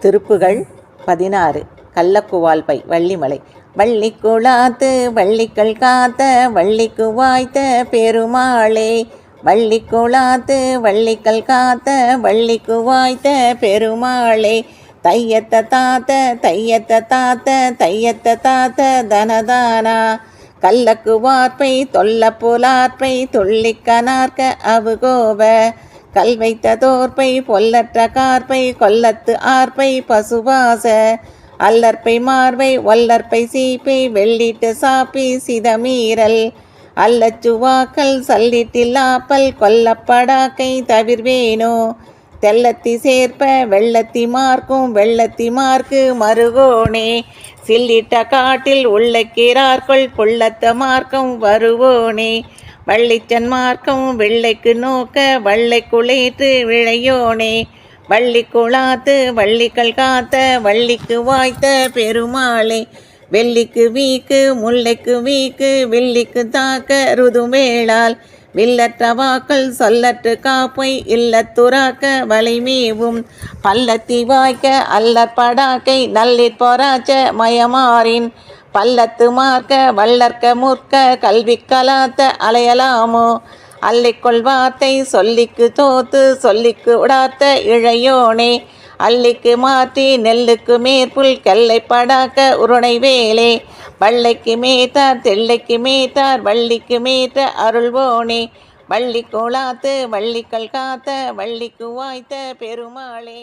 திருப்புகழ் 16 கள்ளக்குவால்பை வள்ளிமலை. வள்ளிக்குழாத்து வள்ளிகள் காத்த வள்ளிக்கு வாய்த்த பெருமாளே, வள்ளிக்குழாத்து வள்ளிகள் காத்த வள்ளிக்கு வாய்த்த பெருமாளே, தையத்த தாத்த தையத்த தாத்த தையத்த தாத்த தனதானா, கள்ளக்கு வார்ப்பை தொல்ல புலார்ப்பை துள்ளிக்கனார்க்க அவுகோப, கல் வைத்த தோற்பை பொல்லற்ற கார்ப்பை கொல்லத்து ஆர்ப்பை பசுவாச, அல்லற்பை மார்பை ஒல்லற்பை சீப்பை வெள்ளிட்டு சாப்பி சிதமீரல், அல்லச்சுவாக்கல் சல்லிட்டில்லாப்பல் கொல்லப்படாக்கை தவிர்வேனோ, தெல்லத்தி சேர்ப்ப வெள்ளத்தி மார்க்கும் வெள்ளத்தி மார்க்கு மருகோனே, சில்லிட்ட காட்டில் உள்ளக்கிறார்கொள் கொள்ளத்த மார்க்கம் வருவோனே, வள்ளிச்சன் மார்க்கம் வெள்ளைக்கு நோக்க வள்ளை குளேற்று விழையோனே, வள்ளிக்குழாத்து வள்ளிகள் காத்த வள்ளிக்கு வாய்த்த பெருமாளே, வெள்ளிக்கு வீக்கு முல்லைக்கு வீக்கு வில்லிக்கு தாக்க ருதுமேளால், வில்லற்ற வாக்கள் சொல்லற்று காப்பை இல்லத்துறாக்க வளைமேவும், பல்லத்தி வாய்க்க அல்லற்படாக்கை நல்லிற் பொறாச்ச மயமாறின், பல்லத்து மார்க்க வள்ளற்க முற்க கல்வி கலாத்த அலையலாமோ, அல்லிக்கொள் வார்த்தை சொல்லிக்கு தோத்து சொல்லிக்கு உடார்த்த இழையோனே, அள்ளிக்கு மாற்றி நெல்லுக்கு மேற்புல் கெல்லை படாக்க உருணை வேலே, வள்ளைக்கு மேத்தார் தெள்ளைக்கு மேத்தார் வள்ளிக்கு மேற்ற அருள்வோனே, வள்ளிக்குழாத்து வள்ளிகள் காத்த வள்ளிக்கு வாய்த்த பெருமாளே.